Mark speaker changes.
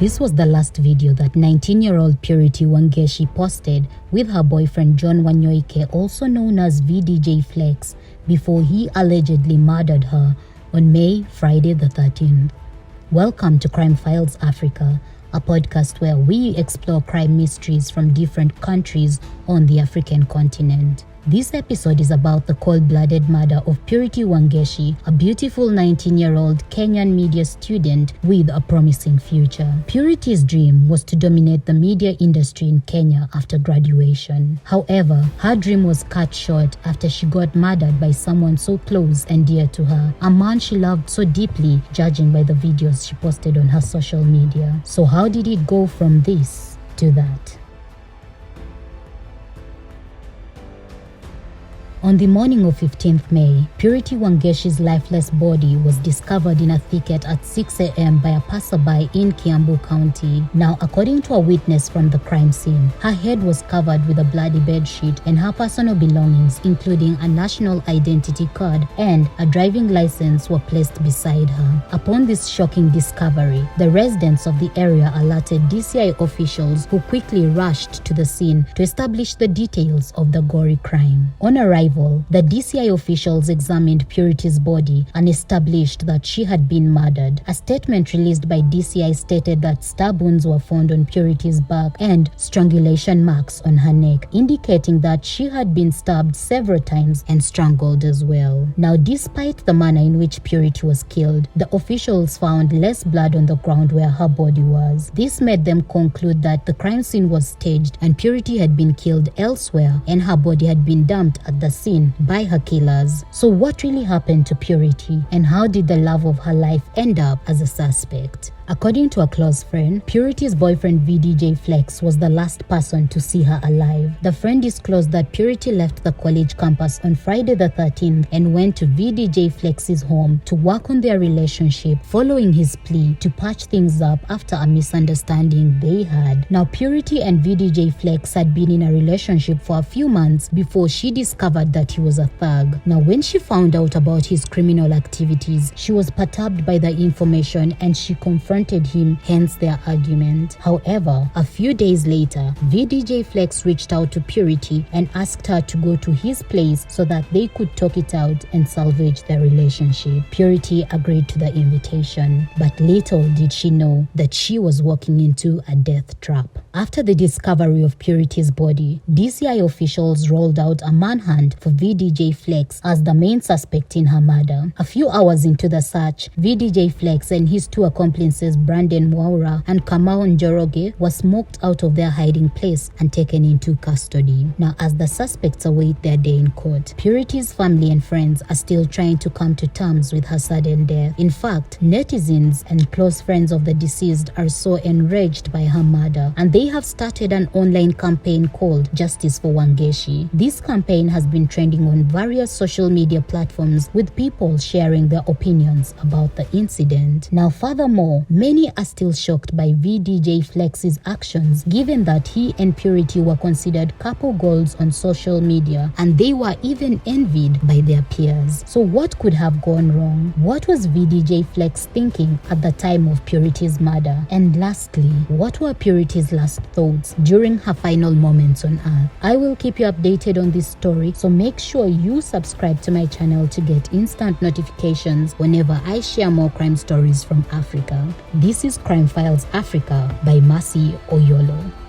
Speaker 1: This was the last video that 19-year-old Purity Wangeshi posted with her boyfriend John Wanyoike, also known as VDJ Flex, before he allegedly murdered her on Friday the 13th. Welcome to Crime Files Africa, a podcast where we explore crime mysteries from different countries on the African continent. This episode is about the cold-blooded murder of Purity Wangeshi, a beautiful 19-year-old Kenyan media student with a promising future. Purity's dream was to dominate the media industry in Kenya after graduation. However, her dream was cut short after she got murdered by someone so close and dear to her, a man she loved so deeply, judging by the videos she posted on her social media. So how did it go from this to that? On the morning of 15th May, Purity Wangeshi's lifeless body was discovered in a thicket at 6 a.m. by a passerby in Kiambu County. Now, according to a witness from the crime scene, her head was covered with a bloody bedsheet and her personal belongings, including a national identity card and a driving license, were placed beside her. Upon this shocking discovery, the residents of the area alerted DCI officials, who quickly rushed to the scene to establish the details of the gory crime. On arrival, the DCI officials examined Purity's body and established that she had been murdered. A statement released by DCI stated that stab wounds were found on Purity's back and strangulation marks on her neck, indicating that she had been stabbed several times and strangled as well. Now, despite the manner in which Purity was killed, the officials found less blood on the ground where her body was. This made them conclude that the crime scene was staged and Purity had been killed elsewhere and her body had been dumped at the scene by her killers. So what really happened to Purity, and how did the love of her life end up as a suspect? According to a close friend, Purity's boyfriend VDJ Flex was the last person to see her alive. The friend disclosed that Purity left the college campus on Friday the 13th and went to VDJ Flex's home to work on their relationship, following his plea to patch things up after a misunderstanding they had. Now, Purity and VDJ Flex had been in a relationship for a few months before she discovered that he was a thug. Now, when she found out about his criminal activities, she was perturbed by the information and she confronted him, hence their argument. However, a few days later, VDJ Flex reached out to Purity and asked her to go to his place so that they could talk it out and salvage their relationship. Purity agreed to the invitation, but little did she know that she was walking into a death trap. After the discovery of Purity's body, DCI officials rolled out a manhunt for VDJ Flex as the main suspect in her murder. A few hours into the search, VDJ Flex and his two accomplices, Brandon Mwaura and Kamau Njoroge, were smoked out of their hiding place and taken into custody. Now, as the suspects await their day in court, Purity's family and friends are still trying to come to terms with her sudden death. In fact, netizens and close friends of the deceased are so enraged by her murder, and they have started an online campaign called Justice for Wangeshi. This campaign has been trending on various social media platforms, with people sharing their opinions about the incident. Now, furthermore, many are still shocked by VDJ Flex's actions, given that he and Purity were considered couple goals on social media and they were even envied by their peers. So what could have gone wrong? What was VDJ Flex thinking at the time of Purity's murder? And lastly, what were Purity's last thoughts during her final moments on earth? I will keep you updated on this story, so make sure you subscribe to my channel to get instant notifications whenever I share more crime stories from Africa. This is Crime Files Africa by Mercy Oyolo.